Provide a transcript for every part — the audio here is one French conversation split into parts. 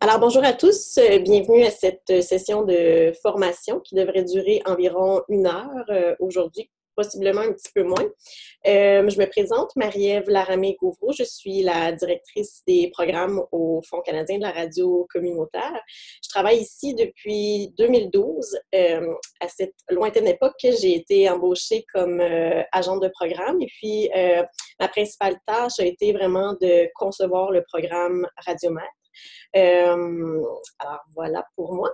Alors, bonjour à tous. Bienvenue à cette session de formation qui devrait durer environ 1 heure aujourd'hui, possiblement un petit peu moins. Je me présente, Marie-Ève Laramé-Gauvreau. Je suis la directrice des programmes au Fonds canadien de la radio communautaire. Je travaille ici depuis 2012. À cette lointaine époque, j'ai été embauchée comme agente de programme et puis ma principale tâche a été vraiment de concevoir le programme Radiomètre. Alors voilà pour moi.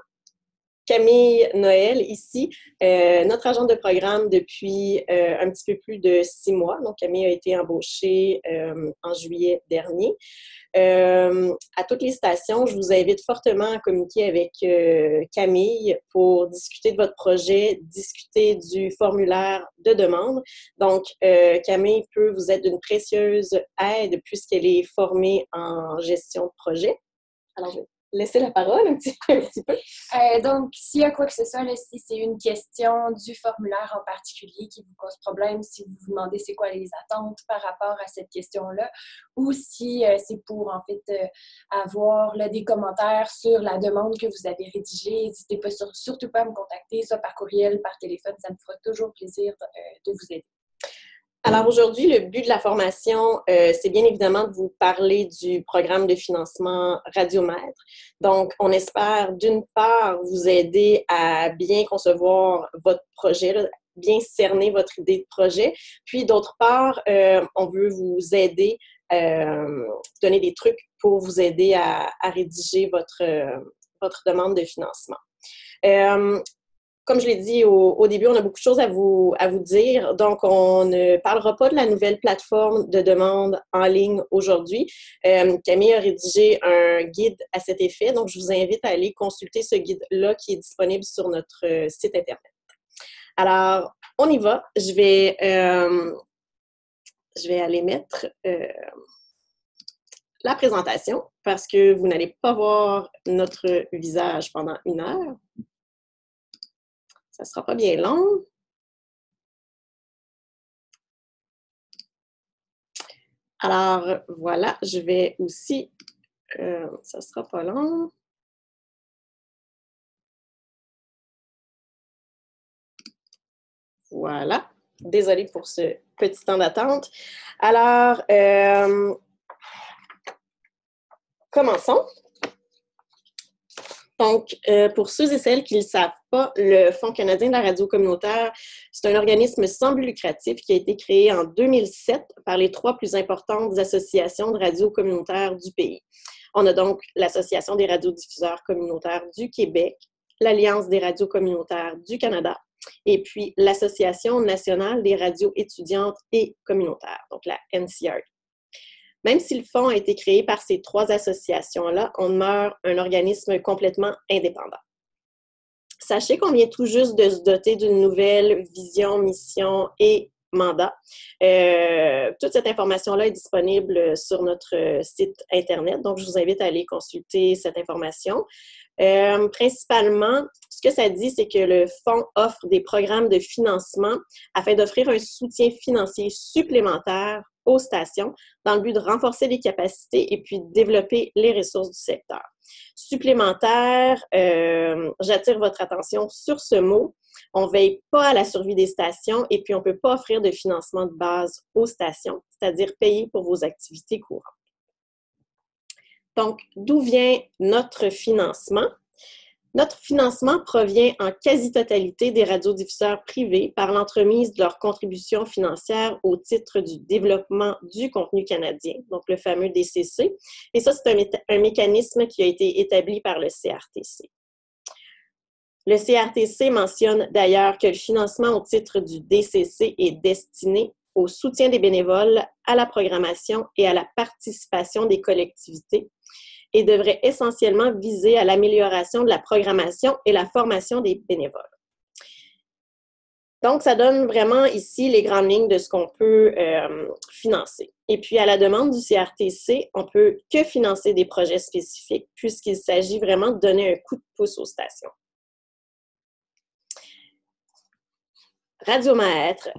Camille Noël ici, notre agent de programme depuis un petit peu plus de 6 mois. Donc Camille a été embauchée en juillet dernier. À toutes les stations, je vous invite fortement à communiquer avec Camille pour discuter de votre projet, discuter du formulaire de demande. Donc, Camille peut vous être d'une précieuse aide puisqu'elle est formée en gestion de projet. Alors, je vais laisser la parole un petit peu. Donc, s'il y a quoi que ce soit, là, si c'est une question du formulaire en particulier qui vous cause problème, si vous vous demandez c'est quoi les attentes par rapport à cette question-là, ou si c'est pour, en fait, avoir là, des commentaires sur la demande que vous avez rédigée, n'hésitez pas surtout pas à me contacter, soit par courriel, par téléphone, ça me fera toujours plaisir de vous aider. Alors aujourd'hui, le but de la formation, c'est bien évidemment de vous parler du programme de financement Radiomètre. Donc, on espère d'une part vous aider à bien concevoir votre projet, là, bien cerner votre idée de projet. Puis d'autre part, on veut vous aider, donner des trucs pour vous aider à rédiger votre demande de financement. Comme je l'ai dit au début, on a beaucoup de choses à vous dire. Donc, on ne parlera pas de la nouvelle plateforme de demande en ligne aujourd'hui. Camille a rédigé un guide à cet effet. Donc, je vous invite à aller consulter ce guide-là qui est disponible sur notre site Internet. Alors, on y va. Je vais aller mettre la présentation parce que vous n'allez pas voir notre visage pendant 1 heure. Ça ne sera pas bien long. Alors, voilà, je vais aussi... ça ne sera pas long. Voilà. Désolée pour ce petit temps d'attente. Alors, commençons. Donc, pour ceux et celles qui ne le savent pas, le Fonds canadien de la radio communautaire, c'est un organisme sans but lucratif qui a été créé en 2007 par les 3 plus importantes associations de radio communautaire du pays. On a donc l'Association des radiodiffuseurs communautaires du Québec, l'Alliance des radios communautaires du Canada et puis l'Association nationale des radios étudiantes et communautaires, donc la NCRD. Même si le fonds a été créé par ces 3 associations-là, on demeure un organisme complètement indépendant. Sachez qu'on vient tout juste de se doter d'une nouvelle vision, mission et mandat. Toute cette information-là est disponible sur notre site Internet, donc je vous invite à aller consulter cette information. Principalement, ce que ça dit, c'est que le fonds offre des programmes de financement afin d'offrir un soutien financier supplémentaire aux stations dans le but de renforcer les capacités et puis de développer les ressources du secteur. Supplémentaire, j'attire votre attention sur ce mot. On ne veille pas à la survie des stations et puis on ne peut pas offrir de financement de base aux stations, c'est-à-dire payer pour vos activités courantes. Donc, d'où vient notre financement? Notre financement provient en quasi-totalité des radiodiffuseurs privés par l'entremise de leurs contributions financières au titre du développement du contenu canadien, donc le fameux DCC. Et ça, c'est un mécanisme qui a été établi par le CRTC. Le CRTC mentionne d'ailleurs que le financement au titre du DCC est destiné au soutien des bénévoles, à la programmation et à la participation des collectivités et devrait essentiellement viser à l'amélioration de la programmation et la formation des bénévoles. Donc, ça donne vraiment ici les grandes lignes de ce qu'on peut financer. Et puis, à la demande du CRTC, on ne peut que financer des projets spécifiques puisqu'il s'agit vraiment de donner un coup de pouce aux stations. Radiomètre.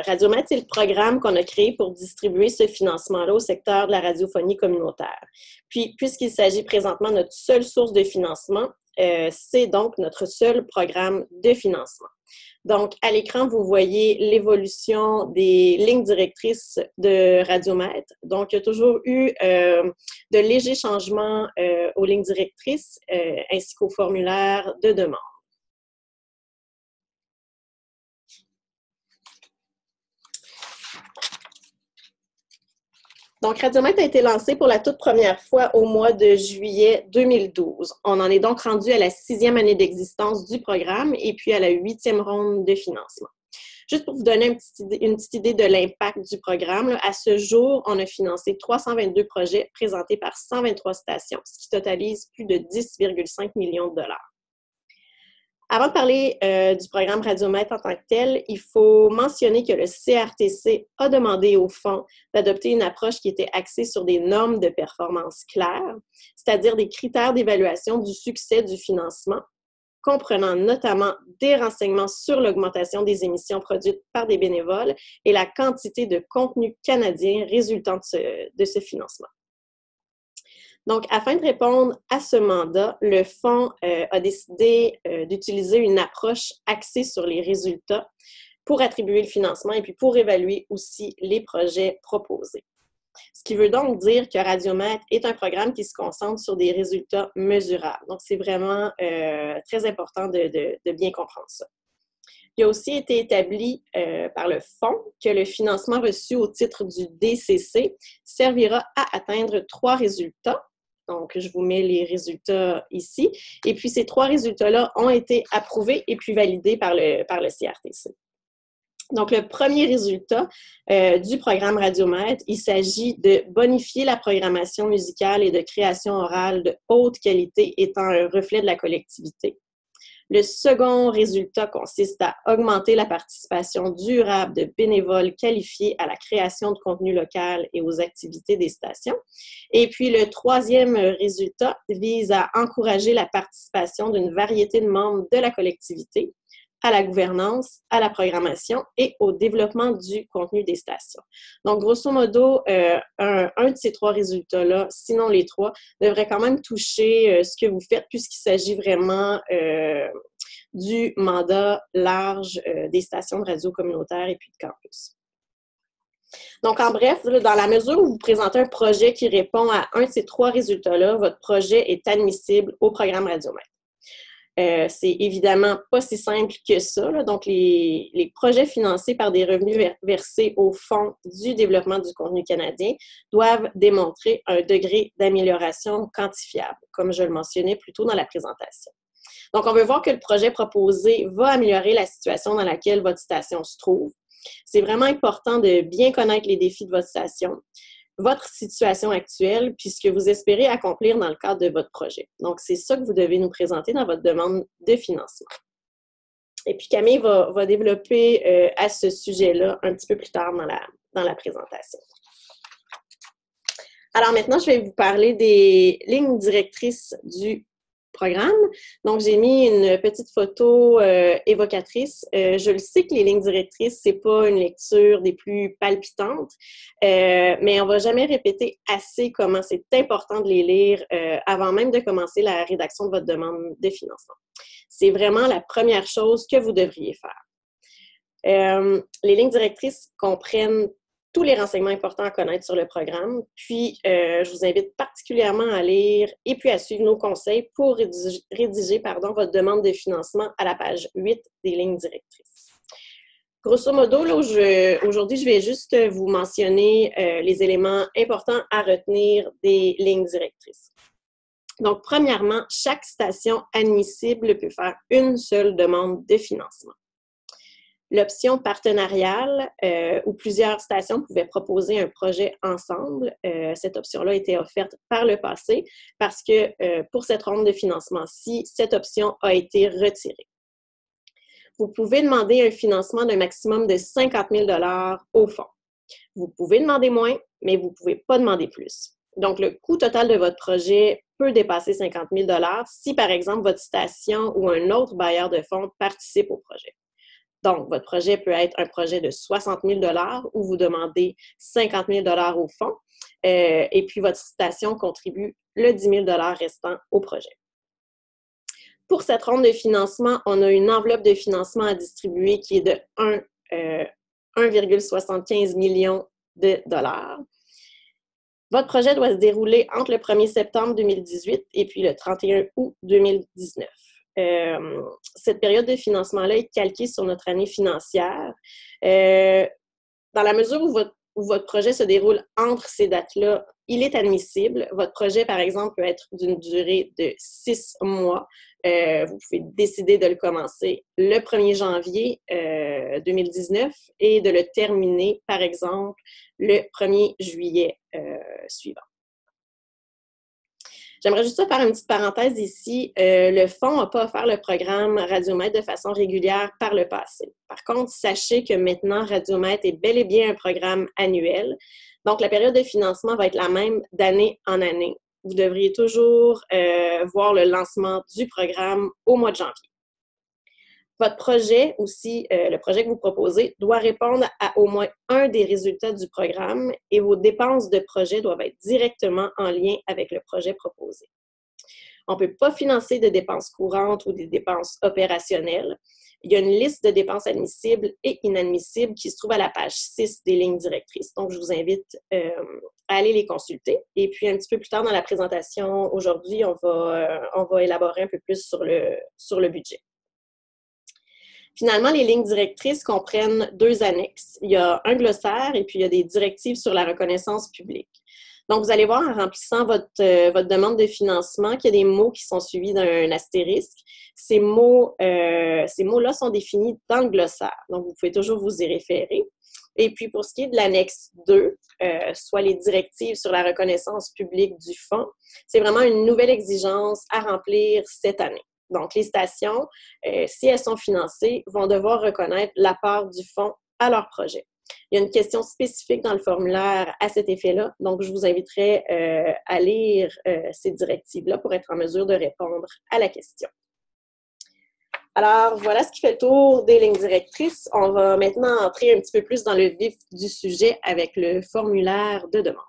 Radiomètre, c'est le programme qu'on a créé pour distribuer ce financement-là au secteur de la radiophonie communautaire. Puis, puisqu'il s'agit présentement de notre seule source de financement, c'est donc notre seul programme de financement. Donc, à l'écran, vous voyez l'évolution des lignes directrices de Radiomètre. Donc, il y a toujours eu de légers changements aux lignes directrices ainsi qu'au formulaire de demande. Donc, Radiomètre a été lancé pour la toute première fois au mois de juillet 2012. On en est donc rendu à la 6e année d'existence du programme et puis à la 8e ronde de financement. Juste pour vous donner une petite idée de l'impact du programme, là, à ce jour, on a financé 322 projets présentés par 123 stations, ce qui totalise plus de 10,5 millions de dollars. Avant de parler du programme Radiomètre en tant que tel, il faut mentionner que le CRTC a demandé au fonds d'adopter une approche qui était axée sur des normes de performance claires, c'est-à-dire des critères d'évaluation du succès du financement, comprenant notamment des renseignements sur l'augmentation des émissions produites par des bénévoles et la quantité de contenu canadien résultant de ce financement. Donc, afin de répondre à ce mandat, le Fonds a décidé d'utiliser une approche axée sur les résultats pour attribuer le financement et puis pour évaluer aussi les projets proposés. Ce qui veut donc dire que Radiomètre est un programme qui se concentre sur des résultats mesurables. Donc, c'est vraiment très important de bien comprendre ça. Il a aussi été établi par le Fonds que le financement reçu au titre du DCC servira à atteindre 3 résultats. Donc, je vous mets les résultats ici. Et puis, ces 3 résultats-là ont été approuvés et puis validés par le CRTC. Donc, le premier résultat du programme Radiomètre, il s'agit de bonifier la programmation musicale et de création orale de haute qualité étant un reflet de la collectivité. Le second résultat consiste à augmenter la participation durable de bénévoles qualifiés à la création de contenu local et aux activités des stations. Et puis, le troisième résultat vise à encourager la participation d'une variété de membres de la collectivité à la gouvernance, à la programmation et au développement du contenu des stations. Donc, grosso modo, un de ces 3 résultats-là, sinon les 3, devrait quand même toucher ce que vous faites puisqu'il s'agit vraiment du mandat large des stations de radio communautaire et puis de campus. Donc, en bref, dans la mesure où vous présentez un projet qui répond à un de ces 3 résultats-là, votre projet est admissible au programme Radiomètre. C'est évidemment pas si simple que ça, là. Donc, les projets financés par des revenus versés au Fonds du développement du contenu canadien doivent démontrer un degré d'amélioration quantifiable, comme je le mentionnais plus tôt dans la présentation. Donc, on veut voir que le projet proposé va améliorer la situation dans laquelle votre station se trouve. C'est vraiment important de bien connaître les défis de votre station, votre situation actuelle, puis ce que vous espérez accomplir dans le cadre de votre projet. Donc, c'est ça que vous devez nous présenter dans votre demande de financement. Et puis, Camille va développer à ce sujet-là un petit peu plus tard dans la présentation. Alors maintenant, je vais vous parler des lignes directrices du programme. Donc, j'ai mis une petite photo évocatrice. Je le sais que les lignes directrices, c'est pas une lecture des plus palpitantes, mais on va jamais répéter assez comment c'est important de les lire avant même de commencer la rédaction de votre demande de financement. C'est vraiment la première chose que vous devriez faire. Les lignes directrices comprennent tous les renseignements importants à connaître sur le programme. Puis, je vous invite particulièrement à lire et puis à suivre nos conseils pour rédiger votre demande de financement à la page 8 des lignes directrices. Grosso modo, là, aujourd'hui, je vais juste vous mentionner les éléments importants à retenir des lignes directrices. Donc, premièrement, chaque station admissible peut faire une seule demande de financement. L'option partenariale, où plusieurs stations pouvaient proposer un projet ensemble, cette option-là a été offerte par le passé parce que pour cette ronde de financement-ci, cette option a été retirée. Vous pouvez demander un financement d'un maximum de 50 000 $ au fonds. Vous pouvez demander moins, mais vous ne pouvez pas demander plus. Donc, le coût total de votre projet peut dépasser 50 000 $ si, par exemple, votre station ou un autre bailleur de fonds participe au projet. Donc, votre projet peut être un projet de 60 000 où vous demandez 50 000 au fonds, et puis votre station contribue le 10 000 restant au projet. Pour cette ronde de financement, on a une enveloppe de financement à distribuer qui est de 1,75 million de dollars. Votre projet doit se dérouler entre le 1er septembre 2018 et puis le 31 août 2019. Cette période de financement-là est calquée sur notre année financière. Dans la mesure où votre projet se déroule entre ces dates-là, il est admissible. Votre projet, par exemple, peut être d'une durée de 6 mois. Vous pouvez décider de le commencer le 1er janvier 2019 et de le terminer, par exemple, le 1er juillet suivant. J'aimerais juste faire une petite parenthèse ici. Le fonds n'a pas offert le programme Radiomètre de façon régulière par le passé. Par contre, sachez que maintenant, Radiomètre est bel et bien un programme annuel. Donc, la période de financement va être la même d'année en année. Vous devriez toujours voir le lancement du programme au mois de janvier. Votre projet aussi, le projet que vous proposez, doit répondre à au moins un des résultats du programme et vos dépenses de projet doivent être directement en lien avec le projet proposé. On ne peut pas financer de dépenses courantes ou des dépenses opérationnelles. Il y a une liste de dépenses admissibles et inadmissibles qui se trouve à la page 6 des lignes directrices. Donc, je vous invite à aller les consulter. Et puis, un petit peu plus tard dans la présentation, aujourd'hui, on va élaborer un peu plus sur le budget. Finalement, les lignes directrices comprennent 2 annexes. Il y a un glossaire et puis il y a des directives sur la reconnaissance publique. Donc, vous allez voir en remplissant votre demande de financement qu'il y a des mots qui sont suivis d'un astérisque. Ces mots-là sont définis dans le glossaire. Donc, vous pouvez toujours vous y référer. Et puis, pour ce qui est de l'annexe 2, soit les directives sur la reconnaissance publique du fonds, c'est vraiment une nouvelle exigence à remplir cette année. Donc, les stations, si elles sont financées, vont devoir reconnaître la part du fonds à leur projet. Il y a une question spécifique dans le formulaire à cet effet-là, donc je vous inviterai à lire ces directives-là pour être en mesure de répondre à la question. Alors, voilà ce qui fait le tour des lignes directrices. On va maintenant entrer un petit peu plus dans le vif du sujet avec le formulaire de demande.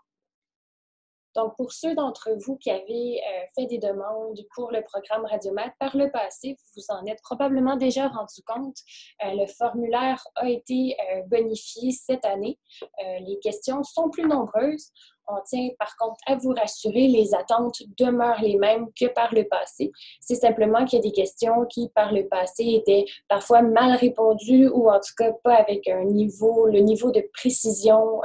Donc, pour ceux d'entre vous qui avaient fait des demandes pour le programme Radiomètre par le passé, vous vous en êtes probablement déjà rendu compte. Le formulaire a été bonifié cette année. Les questions sont plus nombreuses. On tient par contre à vous rassurer, les attentes demeurent les mêmes que par le passé. C'est simplement qu'il y a des questions qui, par le passé, étaient parfois mal répondues ou en tout cas pas avec le niveau de précision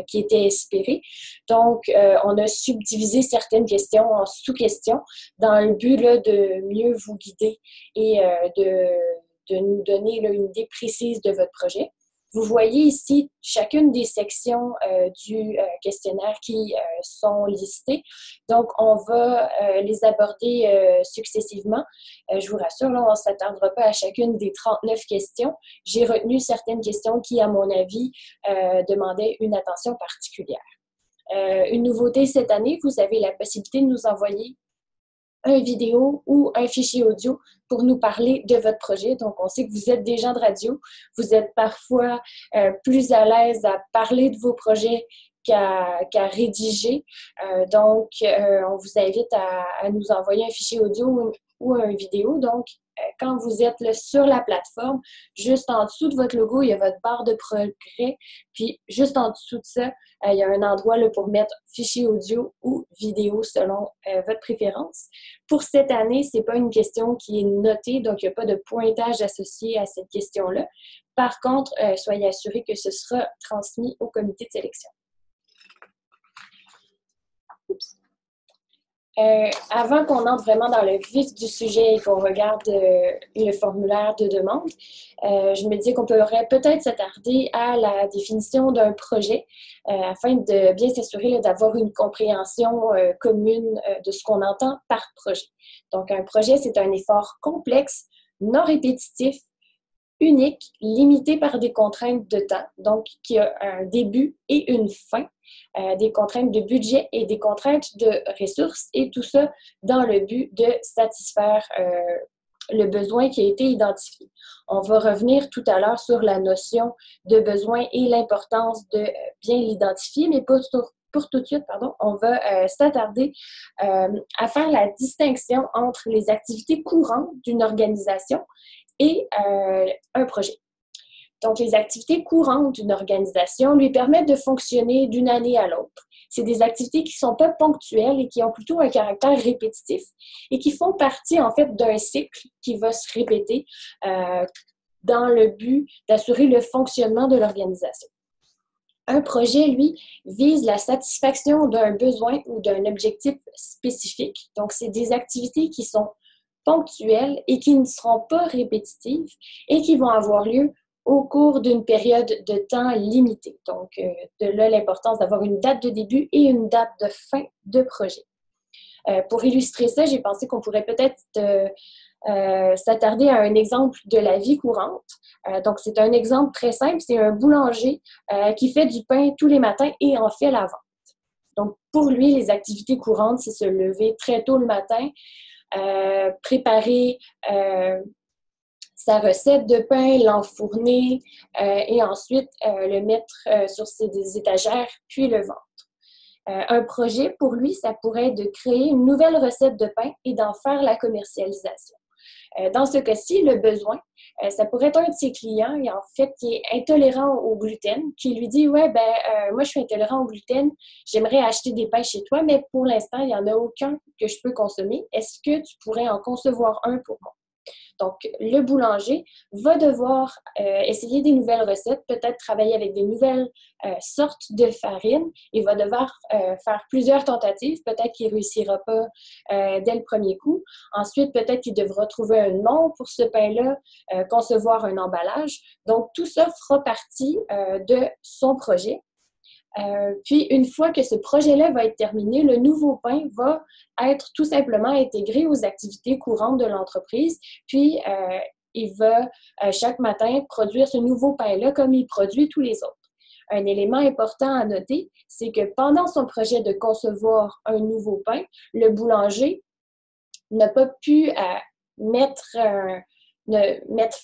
qui était espéré. Donc, on a subdivisé certaines questions en sous-questions dans le but là, de mieux vous guider et de nous donner là, une idée précise de votre projet. Vous voyez ici chacune des sections du questionnaire qui sont listées. Donc, on va les aborder successivement. Je vous rassure, là, on ne s'attardera pas à chacune des 39 questions. J'ai retenu certaines questions qui, à mon avis, demandaient une attention particulière. Une nouveauté cette année, vous avez la possibilité de nous envoyer une vidéo ou un fichier audio pour nous parler de votre projet. Donc, on sait que vous êtes des gens de radio. Vous êtes parfois plus à l'aise à parler de vos projets qu'à rédiger. Donc, on vous invite à nous envoyer un fichier audio ou une vidéo. Donc, quand vous êtes là, sur la plateforme, juste en dessous de votre logo, il y a votre barre de progrès. Puis, juste en dessous de ça, il y a un endroit là, pour mettre fichier audio ou vidéo selon votre préférence. Pour cette année, ce n'est pas une question qui est notée, donc il n'y a pas de pointage associé à cette question-là. Par contre, soyez assurés que ce sera transmis au comité de sélection. Oups. Avant qu'on entre vraiment dans le vif du sujet et qu'on regarde le formulaire de demande, je me disais qu'on pourrait peut-être s'attarder à la définition d'un projet afin de bien s'assurer d'avoir une compréhension commune de ce qu'on entend par projet. Donc, un projet, c'est un effort complexe, non répétitif, unique, limité par des contraintes de temps, donc qui a un début et une fin, des contraintes de budget et des contraintes de ressources, et tout ça dans le but de satisfaire le besoin qui a été identifié. On va revenir tout à l'heure sur la notion de besoin et l'importance de bien l'identifier, mais pour tout de suite, on va s'attarder à faire la distinction entre les activités courantes d'une organisation et un projet. Donc, les activités courantes d'une organisation lui permettent de fonctionner d'une année à l'autre. C'est des activités qui ne sont pas ponctuelles et qui ont plutôt un caractère répétitif et qui font partie, en fait, d'un cycle qui va se répéter dans le but d'assurer le fonctionnement de l'organisation. Un projet, lui, vise la satisfaction d'un besoin ou d'un objectif spécifique. Donc, c'est des activités qui sont ponctuelles et qui ne seront pas répétitives et qui vont avoir lieu au cours d'une période de temps limitée. Donc, de là l'importance d'avoir une date de début et une date de fin de projet. Pour illustrer ça, j'ai pensé qu'on pourrait peut-être s'attarder à un exemple de la vie courante. Donc, c'est un exemple très simple, c'est un boulanger qui fait du pain tous les matins et en fait la vente. Donc, pour lui, les activités courantes, c'est se lever très tôt le matin, préparer sa recette de pain, l'enfourner et ensuite le mettre sur des étagères, puis le vendre. Un projet, pour lui, ça pourrait être de créer une nouvelle recette de pain et d'en faire la commercialisation. Dans ce cas-ci, le besoin, ça pourrait être un de ses clients, et en fait, qui est intolérant au gluten, qui lui dit « Ouais, moi, je suis intolérant au gluten, j'aimerais acheter des pains chez toi, mais pour l'instant, il n'y en a aucun que je peux consommer. Est-ce que tu pourrais en concevoir un pour moi? » Donc, le boulanger va devoir essayer des nouvelles recettes, peut-être travailler avec des nouvelles sortes de farine. Il va devoir faire plusieurs tentatives. Peut-être qu'il ne réussira pas dès le premier coup. Ensuite, peut-être qu'il devra trouver un nom pour ce pain-là, concevoir un emballage. Donc, tout ça fera partie de son projet. Puis, une fois que ce projet-là va être terminé, le nouveau pain va être tout simplement intégré aux activités courantes de l'entreprise. Puis, il va chaque matin produire ce nouveau pain-là comme il produit tous les autres. Un élément important à noter, c'est que pendant son projet de concevoir un nouveau pain, le boulanger n'a pas pu mettre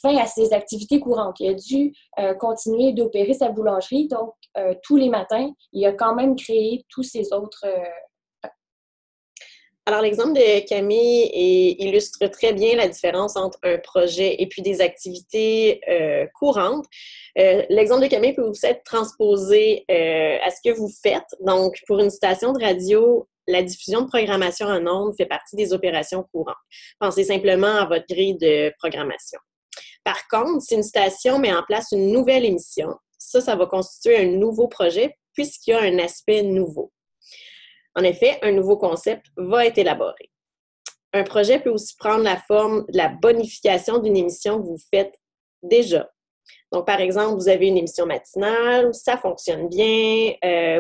fin à ses activités courantes. Il a dû continuer d'opérer sa boulangerie. Donc, tous les matins, il a quand même créé tous ces autres... Alors, l'exemple de Camille illustre très bien la différence entre un projet et puis des activités courantes. L'exemple de Camille peut aussi être transposé à ce que vous faites. Donc, pour une station de radio, la diffusion de programmation en ondes fait partie des opérations courantes. Pensez simplement à votre grille de programmation. Par contre, si une station met en place une nouvelle émission, ça va constituer un nouveau projet puisqu'il y a un aspect nouveau. En effet, un nouveau concept va être élaboré. Un projet peut aussi prendre la forme de la bonification d'une émission que vous faites déjà. Donc, par exemple, vous avez une émission matinale, ça fonctionne bien,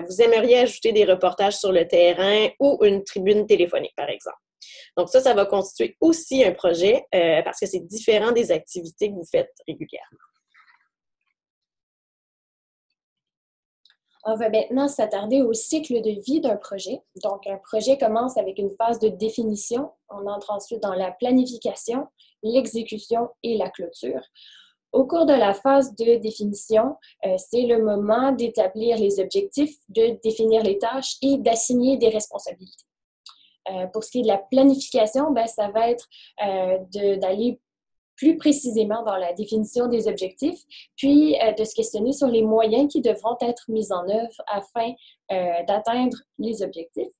vous aimeriez ajouter des reportages sur le terrain ou une tribune téléphonique, par exemple. Donc, ça va constituer aussi un projet parce que c'est différent des activités que vous faites régulièrement. On va maintenant s'attarder au cycle de vie d'un projet. Donc, un projet commence avec une phase de définition. On entre ensuite dans la planification, l'exécution et la clôture. Au cours de la phase de définition, c'est le moment d'établir les objectifs, de définir les tâches et d'assigner des responsabilités. Pour ce qui est de la planification, ça va être d'aller plus précisément dans la définition des objectifs, puis de se questionner sur les moyens qui devront être mis en œuvre afin d'atteindre les objectifs.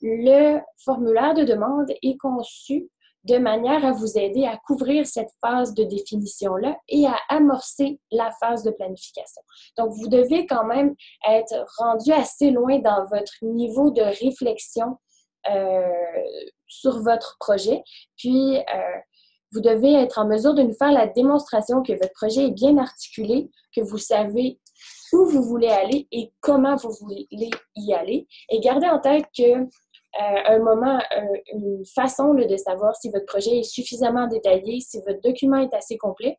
Le formulaire de demande est conçu de manière à vous aider à couvrir cette phase de définition-là et à amorcer la phase de planification. Donc, vous devez quand même être rendu assez loin dans votre niveau de réflexion sur votre projet, puis vous devez être en mesure de nous faire la démonstration que votre projet est bien articulé, que vous savez où vous voulez aller et comment vous voulez y aller. Et gardez en tête que une façon de savoir si votre projet est suffisamment détaillé, si votre document est assez complet,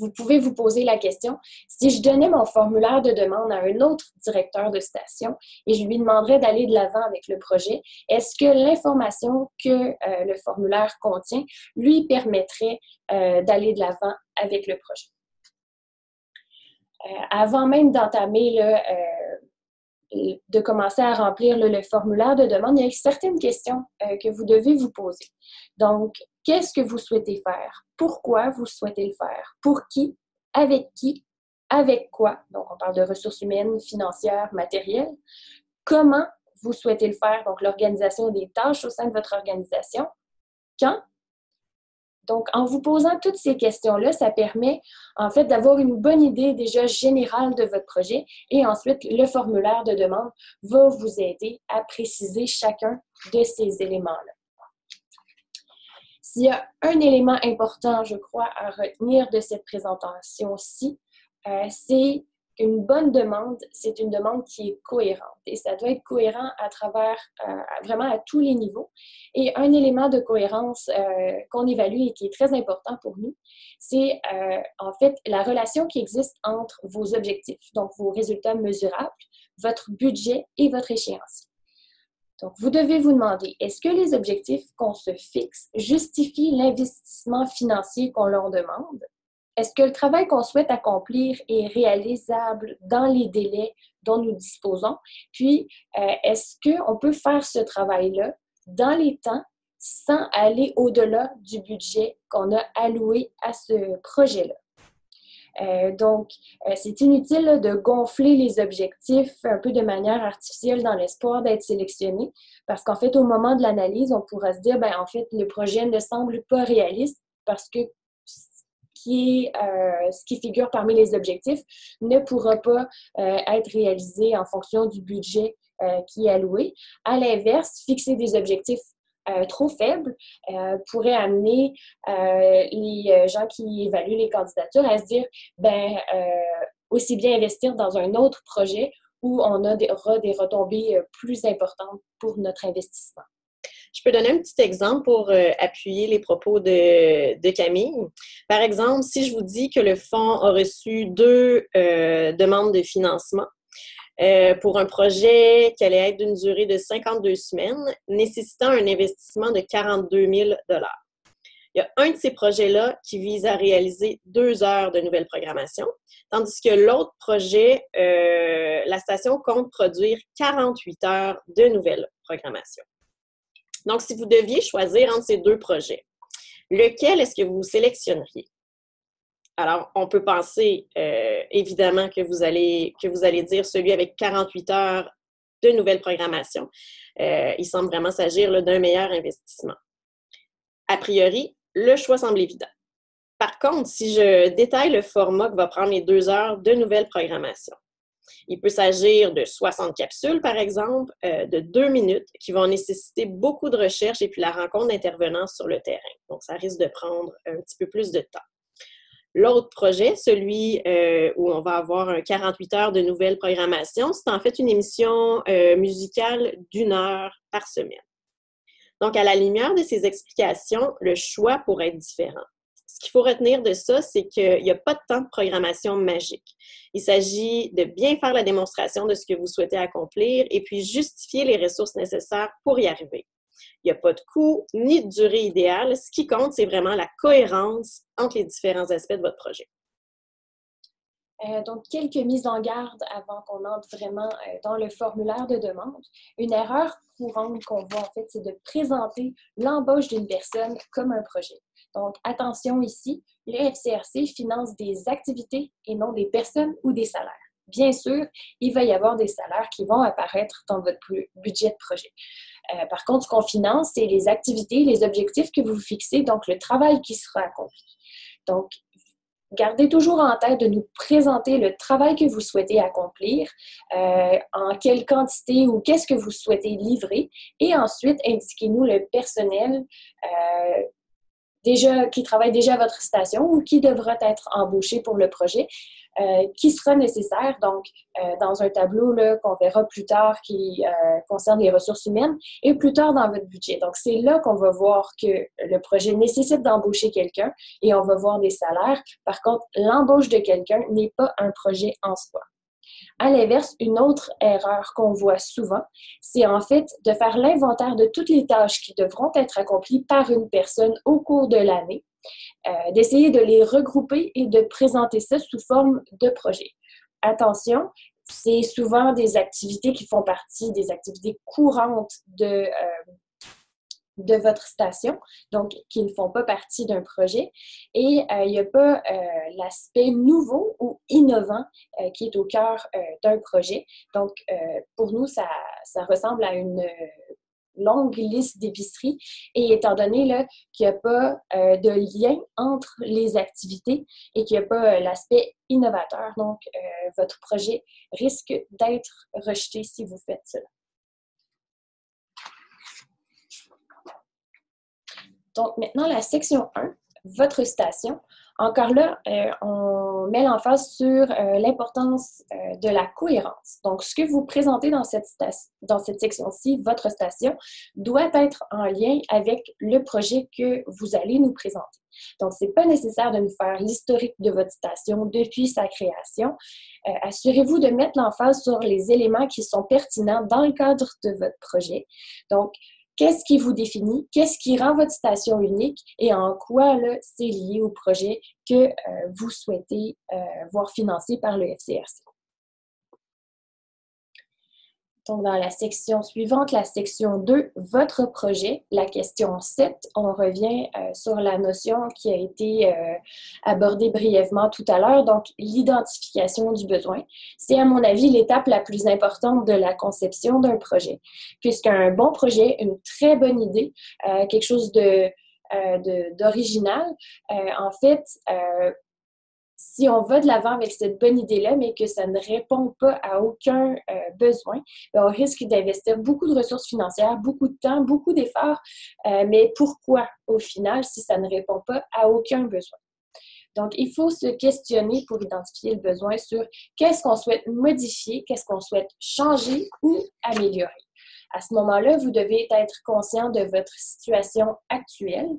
vous pouvez vous poser la question, si je donnais mon formulaire de demande à un autre directeur de station et je lui demanderais d'aller de l'avant avec le projet, est-ce que l'information que le formulaire contient lui permettrait d'aller de l'avant avec le projet? Avant même d'entamer de commencer à remplir le formulaire de demande, il y a certaines questions que vous devez vous poser. Donc, qu'est-ce que vous souhaitez faire? Pourquoi vous souhaitez le faire? Pour qui? Avec quoi? Donc, on parle de ressources humaines, financières, matérielles. Comment vous souhaitez le faire? Donc, l'organisation des tâches au sein de votre organisation. Quand? Donc, en vous posant toutes ces questions-là, ça permet en fait d'avoir une bonne idée déjà générale de votre projet et ensuite, le formulaire de demande va vous aider à préciser chacun de ces éléments-là. S'il y a un élément important, je crois, à retenir de cette présentation-ci, c'est une bonne demande, c'est une demande qui est cohérente et ça doit être cohérent à travers vraiment à tous les niveaux. Et un élément de cohérence qu'on évalue et qui est très important pour nous, c'est en fait la relation qui existe entre vos objectifs, donc vos résultats mesurables, votre budget et votre échéancier. Donc, vous devez vous demander, est-ce que les objectifs qu'on se fixe justifient l'investissement financier qu'on leur demande? Est-ce que le travail qu'on souhaite accomplir est réalisable dans les délais dont nous disposons? Puis, est-ce qu'on peut faire ce travail-là dans les temps sans aller au-delà du budget qu'on a alloué à ce projet-là? Donc, c'est inutile là, de gonfler les objectifs un peu de manière artificielle dans l'espoir d'être sélectionné parce qu'en fait, au moment de l'analyse, on pourra se dire, ben en fait, le projet ne semble pas réaliste parce que ce qui figure parmi les objectifs ne pourra pas être réalisé en fonction du budget qui est alloué. À l'inverse, fixer des objectifs trop faibles pourrait amener les gens qui évaluent les candidatures à se dire aussi bien investir dans un autre projet où on aura des retombées plus importantes pour notre investissement. Je peux donner un petit exemple pour appuyer les propos de Camille. Par exemple, si je vous dis que le fonds a reçu 2 demandes de financement pour un projet qui allait être d'une durée de 52 semaines, nécessitant un investissement de 42 000 $. Il y a un de ces projets-là qui vise à réaliser 2 heures de nouvelle programmation, tandis que l'autre projet, la station compte produire 48 heures de nouvelle programmation. Donc, si vous deviez choisir entre ces 2 projets, lequel est-ce que vous sélectionneriez? Alors, on peut penser évidemment que vous allez dire celui avec 48 heures de nouvelle programmation. Il semble vraiment s'agir d'un meilleur investissement. A priori, le choix semble évident. Par contre, si je détaille le format que va prendre les 2 heures de nouvelle programmation, il peut s'agir de 60 capsules, par exemple, de 2 minutes, qui vont nécessiter beaucoup de recherche et puis la rencontre d'intervenants sur le terrain. Donc, ça risque de prendre un petit peu plus de temps. L'autre projet, celui où on va avoir un 48 heures de nouvelle programmation, c'est en fait une émission musicale d'1 heure par semaine. Donc, à la lumière de ces explications, le choix pourrait être différent. Ce qu'il faut retenir de ça, c'est qu'il n'y a pas de temps de programmation magique. Il s'agit de bien faire la démonstration de ce que vous souhaitez accomplir et puis justifier les ressources nécessaires pour y arriver. Il n'y a pas de coût ni de durée idéale. Ce qui compte, c'est vraiment la cohérence entre les différents aspects de votre projet. Donc, quelques mises en garde avant qu'on entre vraiment dans le formulaire de demande. Une erreur courante qu'on voit, en fait, c'est de présenter l'embauche d'une personne comme un projet. Donc, attention ici, le FCRC finance des activités et non des personnes ou des salaires. Bien sûr, il va y avoir des salaires qui vont apparaître dans votre budget de projet. Par contre, ce qu'on finance, c'est les activités, les objectifs que vous fixez, donc le travail qui sera accompli. Donc, gardez toujours en tête de nous présenter le travail que vous souhaitez accomplir, en quelle quantité ou qu'est-ce que vous souhaitez livrer, et ensuite indiquez-nous le personnel qui travaille déjà à votre station ou qui devra être embauché pour le projet, qui sera nécessaire, donc dans un tableau qu'on verra plus tard qui concerne les ressources humaines et plus tard dans votre budget. Donc, c'est là qu'on va voir que le projet nécessite d'embaucher quelqu'un et on va voir des salaires. Par contre, l'embauche de quelqu'un n'est pas un projet en soi. À l'inverse, une autre erreur qu'on voit souvent, c'est en fait de faire l'inventaire de toutes les tâches qui devront être accomplies par une personne au cours de l'année, d'essayer de les regrouper et de présenter ça sous forme de projet. Attention, c'est souvent des activités qui font partie des activités courantes de votre station, donc qui ne font pas partie d'un projet. Et il n'y a pas l'aspect nouveau ou innovant qui est au cœur d'un projet. Donc, pour nous, ça ressemble à une longue liste d'épicerie. Et étant donné qu'il n'y a pas de lien entre les activités et qu'il n'y a pas l'aspect innovateur, donc votre projet risque d'être rejeté si vous faites cela. Donc, maintenant, la section 1, votre station. Encore là, on met l'emphase sur l'importance de la cohérence. Donc, ce que vous présentez dans cette section-ci, votre station, doit être en lien avec le projet que vous allez nous présenter. Donc, ce n'est pas nécessaire de nous faire l'historique de votre station depuis sa création. Assurez-vous de mettre l'emphase sur les éléments qui sont pertinents dans le cadre de votre projet. Donc, qu'est-ce qui vous définit? Qu'est-ce qui rend votre station unique? Et en quoi c'est lié au projet que vous souhaitez voir financé par le FCRC? Donc, dans la section suivante, la section 2, votre projet, la question 7, on revient sur la notion qui a été abordée brièvement tout à l'heure, donc l'identification du besoin. C'est, à mon avis, l'étape la plus importante de la conception d'un projet, puisqu'un bon projet, une très bonne idée, quelque chose d'original, en fait, si on va de l'avant avec cette bonne idée-là, mais que ça ne répond pas à aucun besoin, on risque d'investir beaucoup de ressources financières, beaucoup de temps, beaucoup d'efforts. Mais pourquoi, au final, si ça ne répond pas à aucun besoin? Donc, il faut se questionner pour identifier le besoin sur qu'est-ce qu'on souhaite modifier, qu'est-ce qu'on souhaite changer ou améliorer. À ce moment-là, vous devez être conscient de votre situation actuelle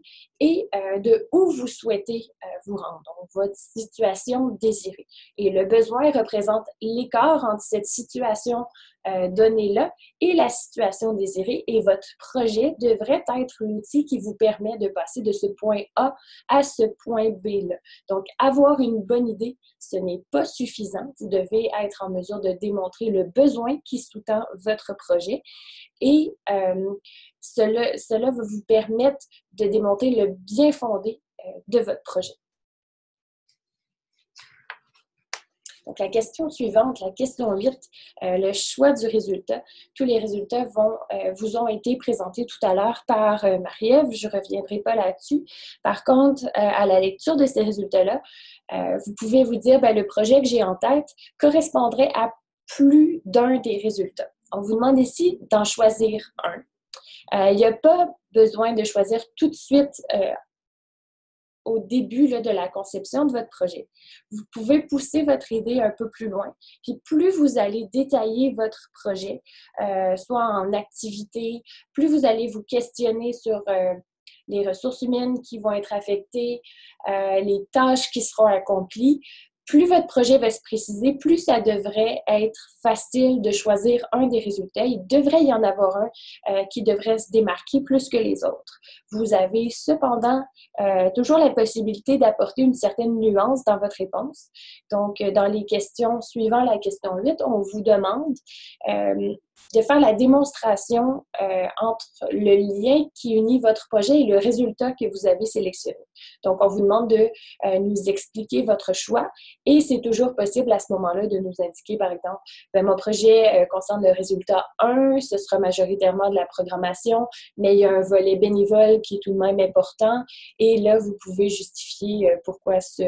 et de où vous souhaitez vous rendre, donc votre situation désirée. Et le besoin représente l'écart entre cette situation donnée-là et la situation désirée, et votre projet devrait être l'outil qui vous permet de passer de ce point A à ce point B-là. Donc, avoir une bonne idée, ce n'est pas suffisant. Vous devez être en mesure de démontrer le besoin qui sous-tend votre projet. Et cela va vous permettre de démontrer le bien fondé de votre projet. Donc, la question suivante, la question 8, le choix du résultat. Tous les résultats vous ont été présentés tout à l'heure par Marie-Ève. Je ne reviendrai pas là-dessus. Par contre, à la lecture de ces résultats-là, vous pouvez vous dire, le projet que j'ai en tête correspondrait à plus d'un des résultats. On vous demande ici d'en choisir un. Il n'y a pas besoin de choisir tout de suite au début de la conception de votre projet. Vous pouvez pousser votre idée un peu plus loin. Puis plus vous allez détailler votre projet, soit en activité, plus vous allez vous questionner sur les ressources humaines qui vont être affectées, les tâches qui seront accomplies, plus votre projet va se préciser, plus ça devrait être facile de choisir un des résultats. Il devrait y en avoir un qui devrait se démarquer plus que les autres. Vous avez cependant toujours la possibilité d'apporter une certaine nuance dans votre réponse. Donc, dans les questions suivant la question 8, on vous demande de faire la démonstration entre le lien qui unit votre projet et le résultat que vous avez sélectionné. Donc, on vous demande de nous expliquer votre choix et c'est toujours possible à ce moment-là de nous indiquer, par exemple, mon projet concerne le résultat 1, ce sera majoritairement de la programmation, mais il y a un volet bénévole qui est tout de même important et là, vous pouvez justifier pourquoi ce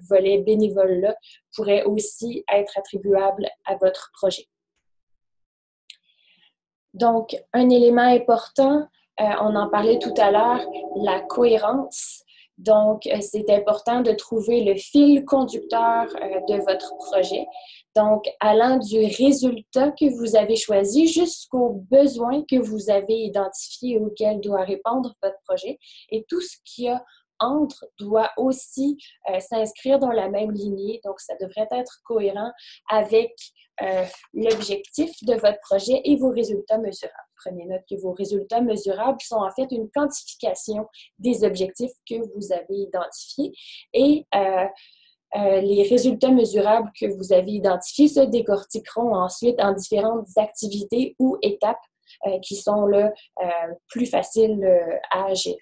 volet bénévole-là pourrait aussi être attribuable à votre projet. Donc, un élément important, on en parlait tout à l'heure, la cohérence. Donc, c'est important de trouver le fil conducteur de votre projet. Donc, allant du résultat que vous avez choisi jusqu'aux besoins que vous avez identifiés auxquels doit répondre votre projet. Et tout ce qu'il y a entre doit aussi s'inscrire dans la même lignée. Donc, ça devrait être cohérent avec l'objectif de votre projet et vos résultats mesurables. Prenez note que vos résultats mesurables sont en fait une quantification des objectifs que vous avez identifiés et les résultats mesurables que vous avez identifiés se décortiqueront ensuite en différentes activités ou étapes qui sont là, plus faciles à agir.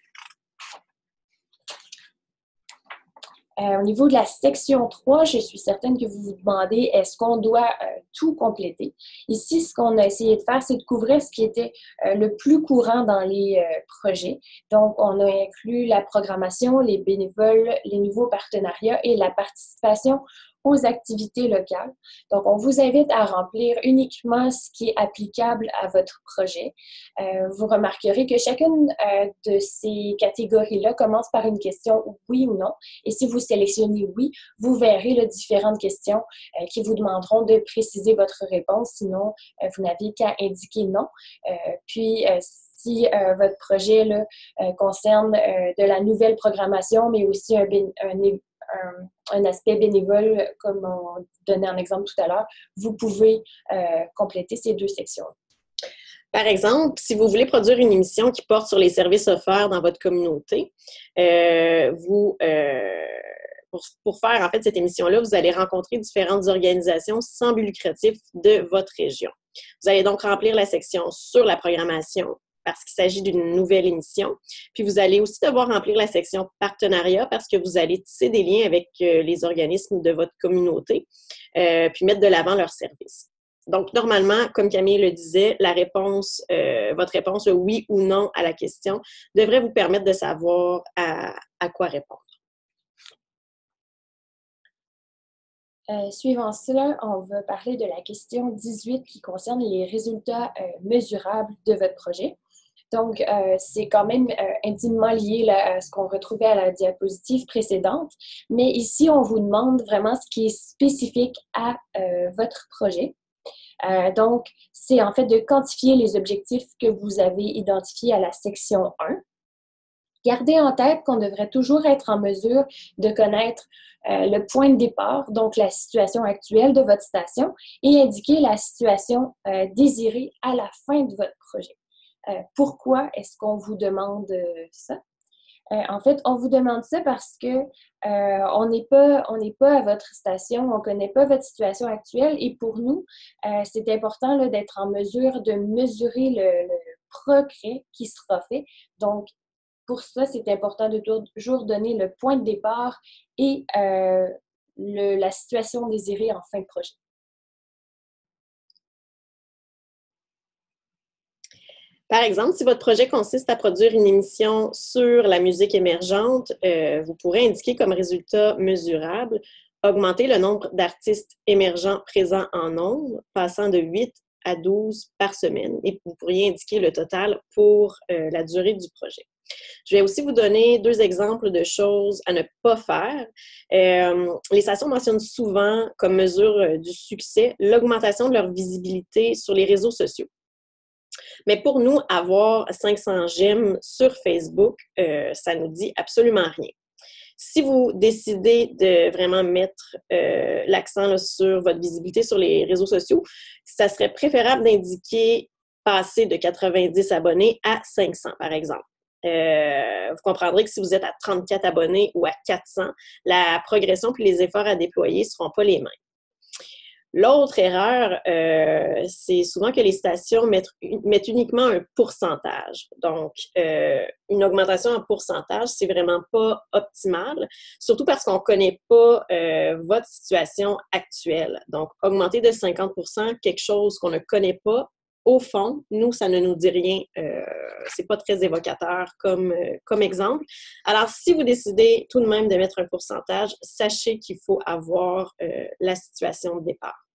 Au niveau de la section 3, je suis certaine que vous vous demandez est-ce qu'on doit tout compléter. Ici, ce qu'on a essayé de faire, c'est de couvrir ce qui était le plus courant dans les projets. Donc, on a inclus la programmation, les bénévoles, les nouveaux partenariats et la participation aux activités locales. Donc, on vous invite à remplir uniquement ce qui est applicable à votre projet. Vous remarquerez que chacune de ces catégories-là commence par une question oui ou non. Et si vous sélectionnez oui, vous verrez les différentes questions qui vous demanderont de préciser votre réponse. Sinon, vous n'avez qu'à indiquer non. Puis, si votre projet là, concerne de la nouvelle programmation, mais aussi un aspect bénévole, comme on donnait un exemple tout à l'heure, vous pouvez compléter ces deux sections. Par exemple, si vous voulez produire une émission qui porte sur les services offerts dans votre communauté, pour faire en fait cette émission-là, vous allez rencontrer différentes organisations sans but lucratif de votre région. Vous allez donc remplir la section sur la programmation parce qu'il s'agit d'une nouvelle émission. Puis vous allez aussi devoir remplir la section partenariat parce que vous allez tisser des liens avec les organismes de votre communauté, puis mettre de l'avant leurs services. Donc, normalement, comme Camille le disait, votre réponse oui ou non à la question devrait vous permettre de savoir à quoi répondre. Suivant cela, on va parler de la question 18 qui concerne les résultats mesurables de votre projet. Donc, c'est quand même intimement lié là, à ce qu'on retrouvait à la diapositive précédente, mais ici, on vous demande vraiment ce qui est spécifique à votre projet. Donc, c'est en fait de quantifier les objectifs que vous avez identifiés à la section 1. Gardez en tête qu'on devrait toujours être en mesure de connaître le point de départ, donc la situation actuelle de votre station, et indiquer la situation désirée à la fin de votre projet. Pourquoi est-ce qu'on vous demande ça? En fait, on vous demande ça parce que on n'est pas à votre station, on ne connaît pas votre situation actuelle et pour nous, c'est important là, d'être en mesure de mesurer le progrès qui sera fait. Donc, pour ça, c'est important de toujours donner le point de départ et la situation désirée en fin de projet. Par exemple, si votre projet consiste à produire une émission sur la musique émergente, vous pourrez indiquer comme résultat mesurable augmenter le nombre d'artistes émergents présents en nombre, passant de 8 à 12 par semaine. Et vous pourriez indiquer le total pour la durée du projet. Je vais aussi vous donner 2 exemples de choses à ne pas faire. Les stations mentionnent souvent comme mesure du succès l'augmentation de leur visibilité sur les réseaux sociaux. Mais pour nous, avoir 500 j'aime sur Facebook, ça ne nous dit absolument rien. Si vous décidez de vraiment mettre l'accent là, sur votre visibilité sur les réseaux sociaux, ça serait préférable d'indiquer passer de 90 abonnés à 500, par exemple. Vous comprendrez que si vous êtes à 34 abonnés ou à 400, la progression puis les efforts à déployer ne seront pas les mêmes. L'autre erreur, c'est souvent que les stations mettent uniquement un pourcentage. Donc, une augmentation en pourcentage, c'est vraiment pas optimal, surtout parce qu'on ne connaît pas votre situation actuelle. Donc, augmenter de 50%, quelque chose qu'on ne connaît pas, au fond, nous, ça ne nous dit rien. C'est pas très évocateur comme exemple. Alors, si vous décidez tout de même de mettre un pourcentage, sachez qu'il faut avoir la situation de départ.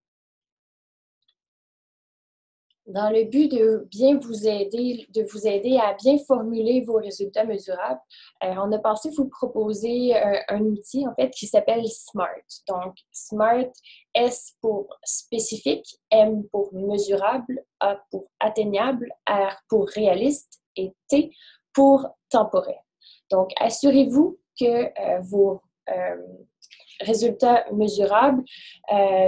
Dans le but de bien vous aider à bien formuler vos résultats mesurables, on a pensé vous proposer un outil en fait qui s'appelle SMART. Donc, SMART, S pour spécifique, M pour mesurable, A pour atteignable, R pour réaliste et T pour temporel. Donc, assurez-vous que vos résultats mesurables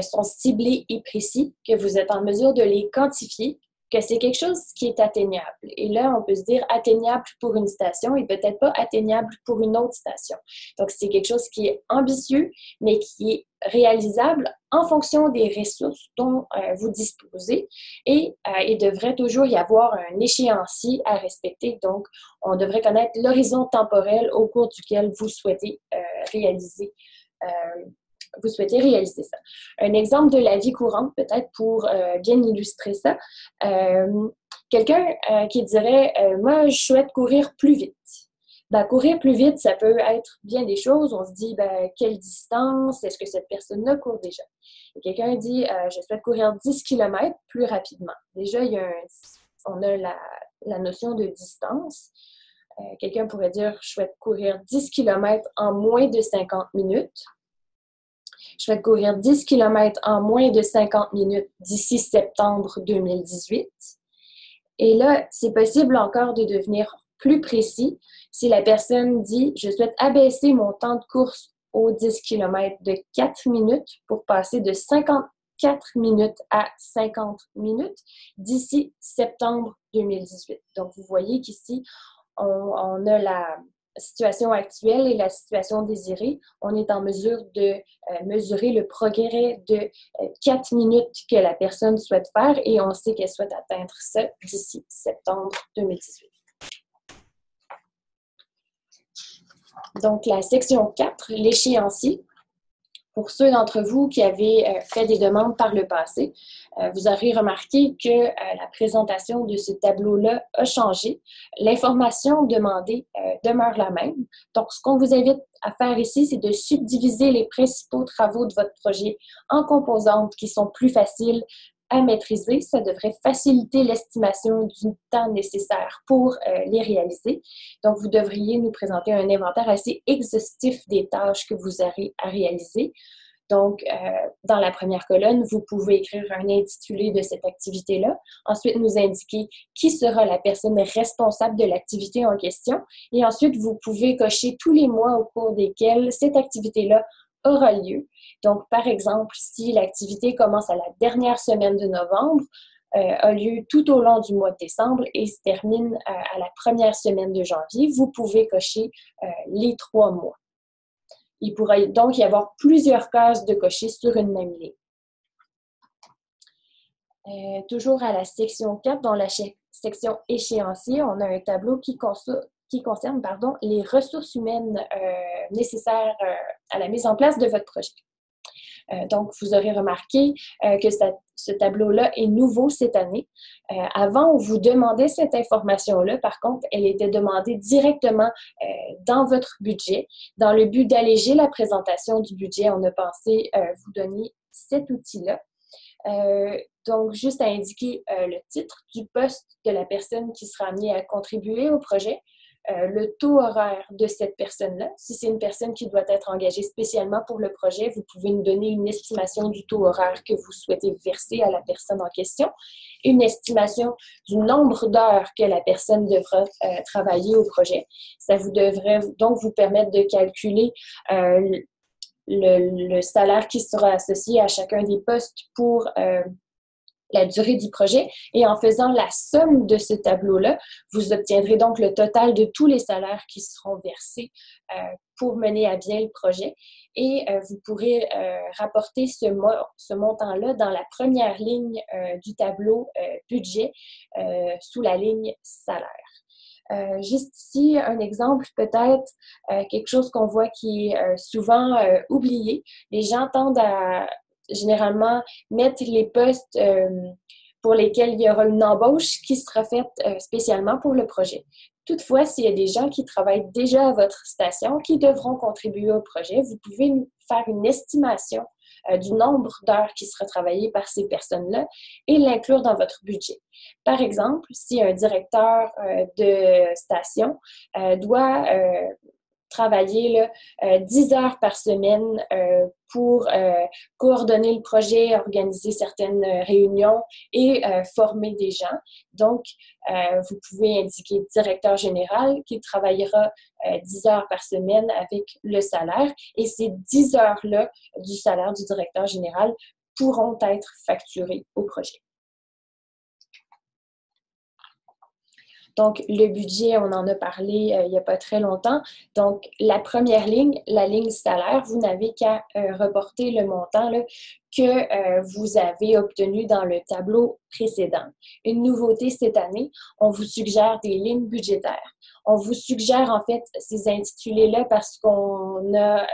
sont ciblés et précis, que vous êtes en mesure de les quantifier, que c'est quelque chose qui est atteignable. Et là, on peut se dire atteignable pour une station et peut-être pas atteignable pour une autre station. Donc, c'est quelque chose qui est ambitieux, mais qui est réalisable en fonction des ressources dont vous disposez. Et il devrait toujours y avoir un échéancier à respecter. Donc, on devrait connaître l'horizon temporel au cours duquel vous souhaitez réaliser ça. Un exemple de la vie courante, peut-être pour bien illustrer ça. Quelqu'un qui dirait moi, je souhaite courir plus vite. Ben, courir plus vite, ça peut être bien des choses. On se dit, ben, quelle distance? Est-ce que cette personne-là court déjà? Et quelqu'un dit, je souhaite courir 10 km plus rapidement. Déjà, on a la notion de distance. Quelqu'un pourrait dire, je souhaite courir 10 km en moins de 50 minutes. Je souhaite courir 10 km en moins de 50 minutes d'ici septembre 2018. Et là, c'est possible encore de devenir plus précis si la personne dit, je souhaite abaisser mon temps de course aux 10 km de 4 minutes pour passer de 54 minutes à 50 minutes d'ici septembre 2018. Donc, vous voyez qu'ici, on a la situation actuelle et la situation désirée. On est en mesure de mesurer le progrès de 4 minutes que la personne souhaite faire et on sait qu'elle souhaite atteindre ça d'ici septembre 2018. Donc, la section 4, l'échéancier. Pour ceux d'entre vous qui avaient fait des demandes par le passé, vous aurez remarqué que la présentation de ce tableau-là a changé. L'information demandée demeure la même. Donc, ce qu'on vous invite à faire ici, c'est de subdiviser les principaux travaux de votre projet en composantes qui sont plus faciles à maîtriser. Ça devrait faciliter l'estimation du temps nécessaire pour les réaliser. Donc, vous devriez nous présenter un inventaire assez exhaustif des tâches que vous aurez à réaliser. Donc, dans la première colonne, vous pouvez écrire un intitulé de cette activité-là. Ensuite, nous indiquer qui sera la personne responsable de l'activité en question. Et ensuite, vous pouvez cocher tous les mois au cours desquels cette activité-là aura lieu. Donc, par exemple, si l'activité commence à la dernière semaine de novembre, a lieu tout au long du mois de décembre et se termine à la première semaine de janvier, vous pouvez cocher les 3 mois. Il pourrait donc y avoir plusieurs cases de cocher sur une même ligne. Toujours à la section 4, dans la section échéancier, on a un tableau qui concerne les ressources humaines nécessaires à la mise en place de votre projet. Donc, vous aurez remarqué que ce tableau-là est nouveau cette année. Avant, on vous demandait cette information-là. Par contre, elle était demandée directement dans votre budget. Dans le but d'alléger la présentation du budget, on a pensé vous donner cet outil-là. Donc, juste à indiquer le titre du poste de la personne qui sera amenée à contribuer au projet, le taux horaire de cette personne-là. Si c'est une personne qui doit être engagée spécialement pour le projet, vous pouvez nous donner une estimation du taux horaire que vous souhaitez verser à la personne en question, une estimation du nombre d'heures que la personne devra travailler au projet. Ça vous devrait donc vous permettre de calculer le salaire qui sera associé à chacun des postes pour la durée du projet. Et en faisant la somme de ce tableau-là, vous obtiendrez donc le total de tous les salaires qui seront versés pour mener à bien le projet. Et vous pourrez rapporter ce montant-là dans la première ligne du tableau budget sous la ligne salaire. Juste ici, un exemple peut-être, quelque chose qu'on voit qui est souvent oublié. Les gens tendent à généralement mettre les postes pour lesquels il y aura une embauche qui sera faite spécialement pour le projet. Toutefois, s'il y a des gens qui travaillent déjà à votre station qui devront contribuer au projet, vous pouvez faire une estimation du nombre d'heures qui sera travaillé par ces personnes-là et l'inclure dans votre budget. Par exemple, si un directeur de station doit travailler là, 10 heures par semaine pour coordonner le projet, organiser certaines réunions et former des gens. Donc, vous pouvez indiquer directeur général qui travaillera 10 heures par semaine avec le salaire et ces 10 heures-là du salaire du directeur général pourront être facturées au projet. Donc, le budget, on en a parlé il n'y a pas très longtemps. Donc, la première ligne, la ligne salaire, vous n'avez qu'à reporter le montant là, que vous avez obtenu dans le tableau précédent. Une nouveauté cette année, on vous suggère des lignes budgétaires. On vous suggère en fait ces intitulés-là parce qu'on a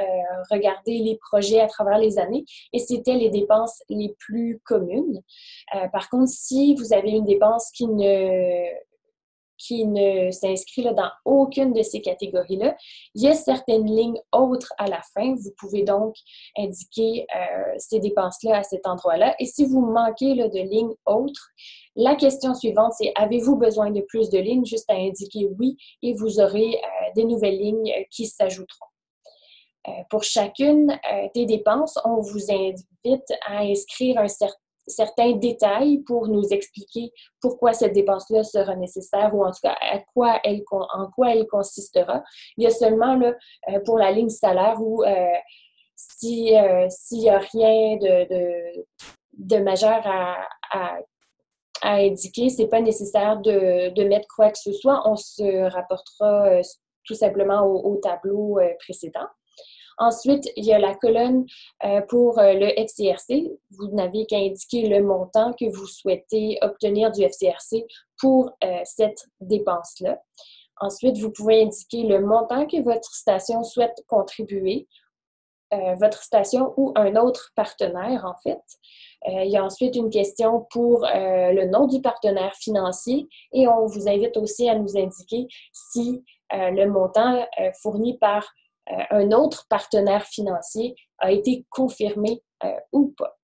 regardé les projets à travers les années et c'était les dépenses les plus communes. Par contre, si vous avez une dépense qui ne s'inscrit dans aucune de ces catégories-là. Il y a certaines lignes autres à la fin. Vous pouvez donc indiquer ces dépenses-là à cet endroit-là. Et si vous manquez là, de lignes autres, la question suivante, c'est avez-vous besoin de plus de lignes? Juste à indiquer oui et vous aurez des nouvelles lignes qui s'ajouteront. Pour chacune des dépenses, on vous invite à inscrire certains détails pour nous expliquer pourquoi cette dépense-là sera nécessaire ou en tout cas en quoi elle consistera. Il y a seulement là, pour la ligne salaire où s'il n'y a rien de majeur à indiquer, ce n'est pas nécessaire de mettre quoi que ce soit. On se rapportera tout simplement au tableau précédent. Ensuite, il y a la colonne pour le FCRC. Vous n'avez qu'à indiquer le montant que vous souhaitez obtenir du FCRC pour cette dépense-là. Ensuite, vous pouvez indiquer le montant que votre station souhaite contribuer, votre station ou un autre partenaire, en fait. Il y a ensuite une question pour le nom du partenaire financier et on vous invite aussi à nous indiquer si le montant fourni par un autre partenaire financier a été confirmé ou pas.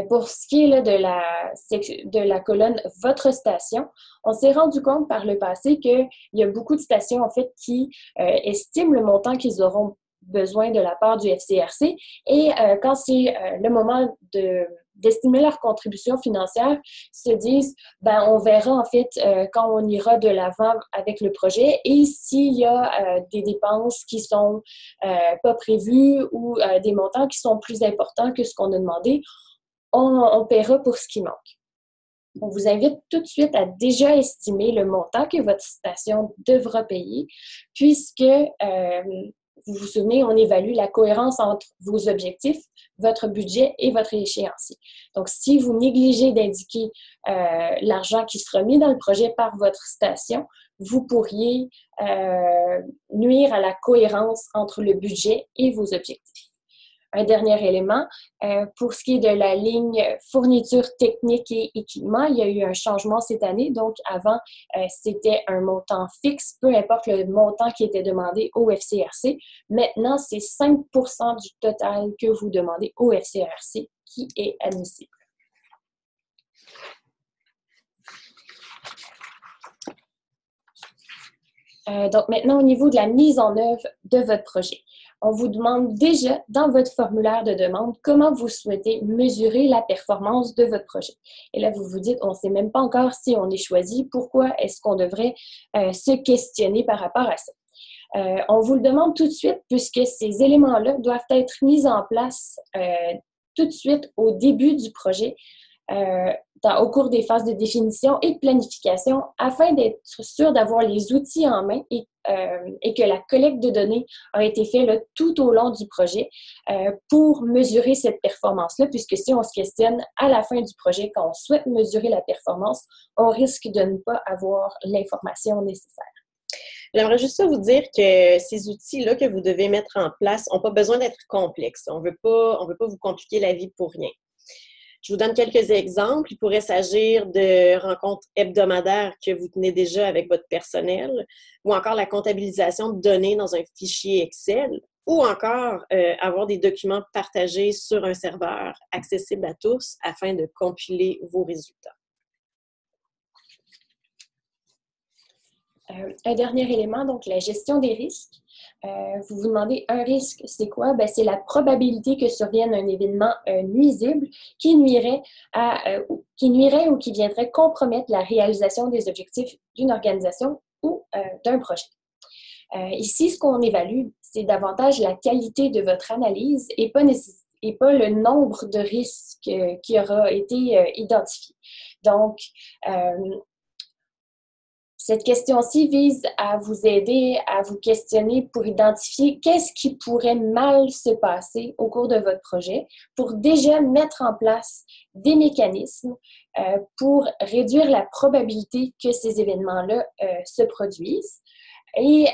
Pour ce qui est là, de la colonne « Votre station », on s'est rendu compte par le passé qu'il y a beaucoup de stations en fait, qui estiment le montant qu'ils auront besoin de la part du FCRC et quand c'est le moment d'estimer leur contribution financière, se disent, ben on verra en fait quand on ira de l'avant avec le projet et s'il y a des dépenses qui sont pas prévues ou des montants qui sont plus importants que ce qu'on a demandé, on paiera pour ce qui manque. On vous invite tout de suite à déjà estimer le montant que votre station devra payer puisque vous vous souvenez, on évalue la cohérence entre vos objectifs, votre budget et votre échéancier. Donc, si vous négligez d'indiquer l'argent qui sera mis dans le projet par votre station, vous pourriez nuire à la cohérence entre le budget et vos objectifs. Un dernier élément, pour ce qui est de la ligne fourniture technique et équipement, il y a eu un changement cette année. Donc, avant, c'était un montant fixe, peu importe le montant qui était demandé au FCRC. Maintenant, c'est 5% du total que vous demandez au FCRC qui est admissible. Donc, maintenant, au niveau de la mise en œuvre de votre projet. On vous demande déjà dans votre formulaire de demande comment vous souhaitez mesurer la performance de votre projet. Et là, vous vous dites, on ne sait même pas encore si on est choisi, pourquoi est-ce qu'on devrait se questionner par rapport à ça. On vous le demande tout de suite puisque ces éléments-là doivent être mis en place tout de suite au début du projet, au cours des phases de définition et de planification afin d'être sûr d'avoir les outils en main et que la collecte de données a été faite là, tout au long du projet pour mesurer cette performance-là, puisque si on se questionne à la fin du projet, quand on souhaite mesurer la performance, on risque de ne pas avoir l'information nécessaire. J'aimerais juste vous dire que ces outils-là que vous devez mettre en place n'ont pas besoin d'être complexes. On veut pas vous compliquer la vie pour rien. Je vous donne quelques exemples. Il pourrait s'agir de rencontres hebdomadaires que vous tenez déjà avec votre personnel ou encore la comptabilisation de données dans un fichier Excel. ou encore avoir des documents partagés sur un serveur accessible à tous afin de compiler vos résultats. Un dernier élément, donc la gestion des risques. Vous vous demandez, un risque, c'est quoi? Ben, c'est la probabilité que survienne un événement nuisible qui nuirait ou qui viendrait compromettre la réalisation des objectifs d'une organisation ou d'un projet. Ici, ce qu'on évalue, c'est davantage la qualité de votre analyse et pas le nombre de risques qui aura été identifié. Donc, cette question-ci vise à vous aider à vous questionner pour identifier qu'est-ce qui pourrait mal se passer au cours de votre projet pour déjà mettre en place des mécanismes pour réduire la probabilité que ces événements-là se produisent. Et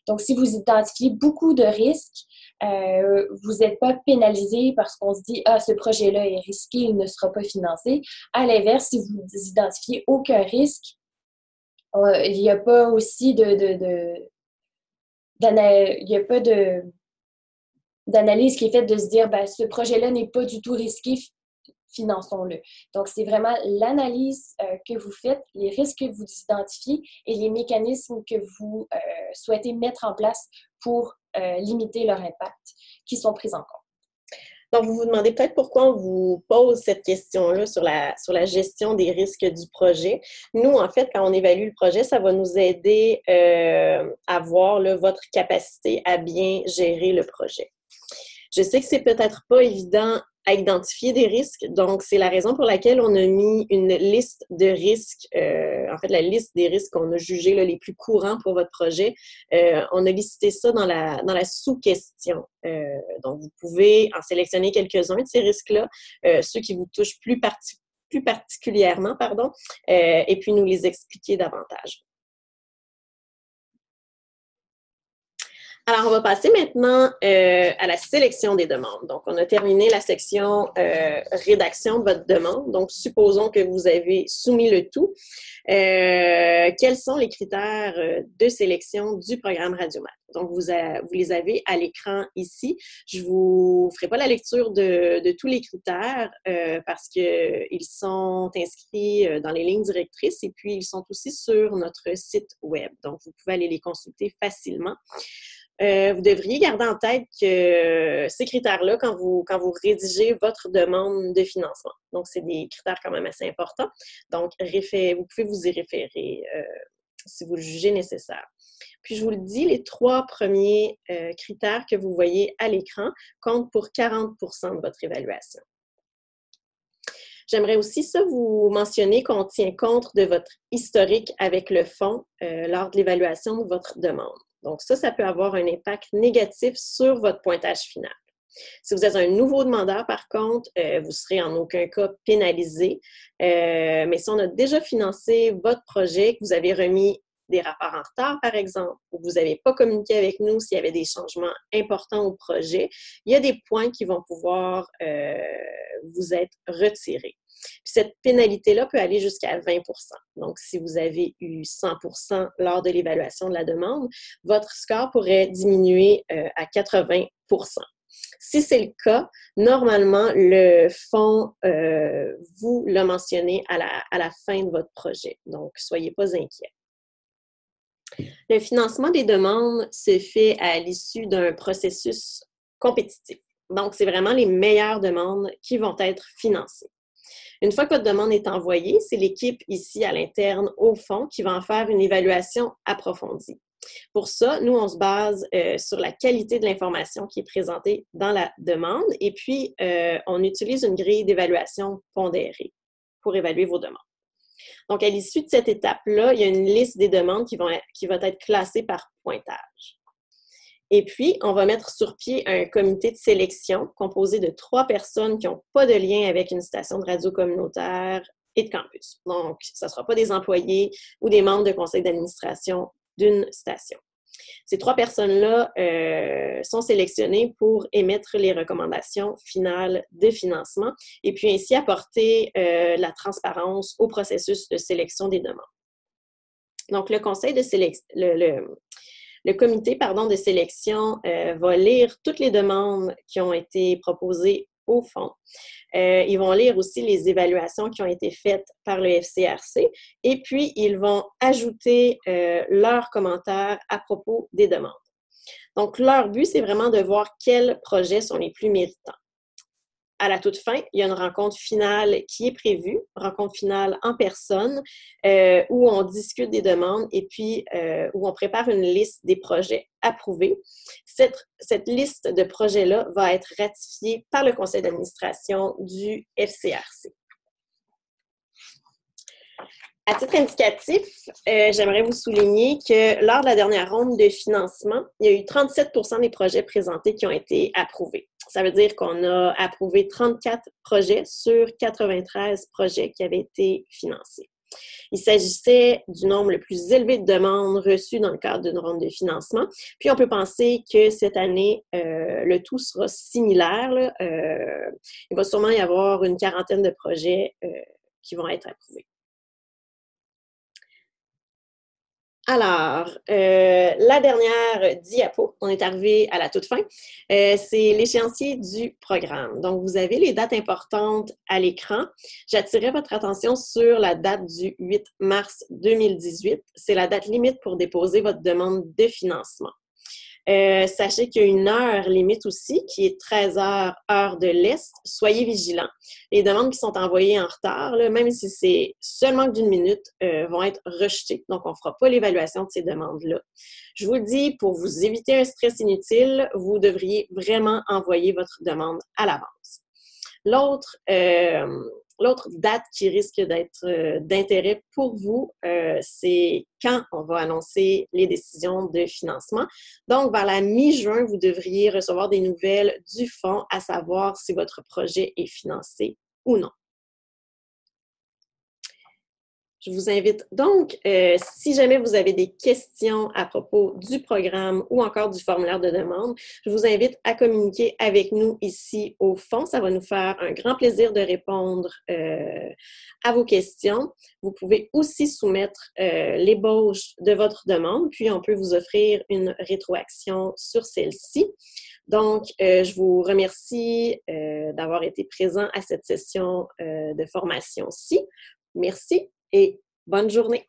donc, si vous identifiez beaucoup de risques, vous n'êtes pas pénalisé parce qu'on se dit « Ah, ce projet-là est risqué, il ne sera pas financé ». À l'inverse, si vous identifiez aucun risque, il n'y a pas aussi d'analyse qui est faite de se dire ben, ce projet-là n'est pas du tout risqué, finançons-le. Donc, c'est vraiment l'analyse que vous faites, les risques que vous identifiez et les mécanismes que vous souhaitez mettre en place pour limiter leur impact qui sont pris en compte. Donc, vous vous demandez peut-être pourquoi on vous pose cette question-là sur la gestion des risques du projet. Nous, en fait, quand on évalue le projet, ça va nous aider à voir là, votre capacité à bien gérer le projet. Je sais que c'est peut-être pas évident à identifier des risques, donc c'est la raison pour laquelle on a mis une liste de risques, en fait la liste des risques qu'on a jugés là, les plus courants pour votre projet. On a listé ça dans la sous-question. Donc vous pouvez en sélectionner quelques-uns de ces risques-là, ceux qui vous touchent plus particulièrement, et puis nous les expliquer davantage. Alors, on va passer maintenant à la sélection des demandes. Donc, on a terminé la section rédaction de votre demande. Donc, supposons que vous avez soumis le tout. Quels sont les critères de sélection du programme Radiomat? Donc, vous les avez à l'écran ici. Je ne vous ferai pas la lecture de tous les critères parce qu'ils sont inscrits dans les lignes directrices et puis ils sont aussi sur notre site web. Donc, vous pouvez aller les consulter facilement. Vous devriez garder en tête que ces critères-là, quand vous rédigez votre demande de financement. Donc, c'est des critères quand même assez importants. Donc, vous pouvez vous y référer si vous le jugez nécessaire. Puis, je vous le dis, les 3 premiers critères que vous voyez à l'écran comptent pour 40 de votre évaluation. J'aimerais aussi vous mentionner qu'on tient compte de votre historique avec le fonds lors de l'évaluation de votre demande. Donc ça peut avoir un impact négatif sur votre pointage final. Si vous êtes un nouveau demandeur, par contre, vous ne serez en aucun cas pénalisé. Mais si on a déjà financé votre projet, que vous avez remis des rapports en retard, par exemple, ou que vous n'avez pas communiqué avec nous s'il y avait des changements importants au projet, il y a des points qui vont pouvoir vous être retirés. Puis cette pénalité-là peut aller jusqu'à 20 %. Donc, si vous avez eu 100 % lors de l'évaluation de la demande, votre score pourrait diminuer à 80 %. Si c'est le cas, normalement, le fonds vous l'a mentionné à la fin de votre projet. Donc, soyez pas inquiets. Le financement des demandes se fait à l'issue d'un processus compétitif. Donc, c'est vraiment les meilleures demandes qui vont être financées. Une fois que votre demande est envoyée, c'est l'équipe ici à l'interne au fond qui va en faire une évaluation approfondie. Pour ça, nous, on se base sur la qualité de l'information qui est présentée dans la demande et puis on utilise une grille d'évaluation pondérée pour évaluer vos demandes. Donc, à l'issue de cette étape-là, il y a une liste des demandes qui va être classée par pointage. Et puis, on va mettre sur pied un comité de sélection composé de 3 personnes qui n'ont pas de lien avec une station de radio communautaire et de campus. Donc, ce ne sera pas des employés ou des membres de conseil d'administration d'une station. Ces 3 personnes-là sont sélectionnées pour émettre les recommandations finales de financement et puis ainsi apporter la transparence au processus de sélection des demandes. Donc, le Le comité, de sélection va lire toutes les demandes qui ont été proposées au fonds. Ils vont lire aussi les évaluations qui ont été faites par le FCRC et puis ils vont ajouter leurs commentaires à propos des demandes. Donc, leur but, c'est vraiment de voir quels projets sont les plus méritants. À la toute fin, il y a une rencontre finale qui est prévue, rencontre finale en personne, où on discute des demandes et puis où on prépare une liste des projets approuvés. Cette liste de projets-là va être ratifiée par le conseil d'administration du FCRC. À titre indicatif, j'aimerais vous souligner que lors de la dernière ronde de financement, il y a eu 37 % des projets présentés qui ont été approuvés. Ça veut dire qu'on a approuvé 34 projets sur 93 projets qui avaient été financés. Il s'agissait du nombre le plus élevé de demandes reçues dans le cadre d'une ronde de financement. Puis, on peut penser que cette année, le tout sera similaire. Là. Il va sûrement y avoir une quarantaine de projets qui vont être approuvés. Alors, la dernière diapo, on est arrivé à la toute fin, c'est l'échéancier du programme. Donc, vous avez les dates importantes à l'écran. J'attirais votre attention sur la date du 8 mars 2018. C'est la date limite pour déposer votre demande de financement. Sachez qu'il y a une heure limite aussi, qui est 13 heures, heure de l'Est. Soyez vigilants. Les demandes qui sont envoyées en retard, là, même si c'est seulement d'une minute, vont être rejetées. Donc, on ne fera pas l'évaluation de ces demandes-là. Je vous le dis, pour vous éviter un stress inutile, vous devriez vraiment envoyer votre demande à l'avance. L'autre date qui risque d'être d'intérêt pour vous, c'est quand on va annoncer les décisions de financement. Donc, vers la mi-juin, vous devriez recevoir des nouvelles du fonds à savoir si votre projet est financé ou non. Je vous invite donc, si jamais vous avez des questions à propos du programme ou encore du formulaire de demande, je vous invite à communiquer avec nous ici au fond. Ça va nous faire un grand plaisir de répondre à vos questions. Vous pouvez aussi soumettre l'ébauche de votre demande, puis on peut vous offrir une rétroaction sur celle-ci. Donc, je vous remercie d'avoir été présent à cette session de formation-ci. Merci et bonne journée.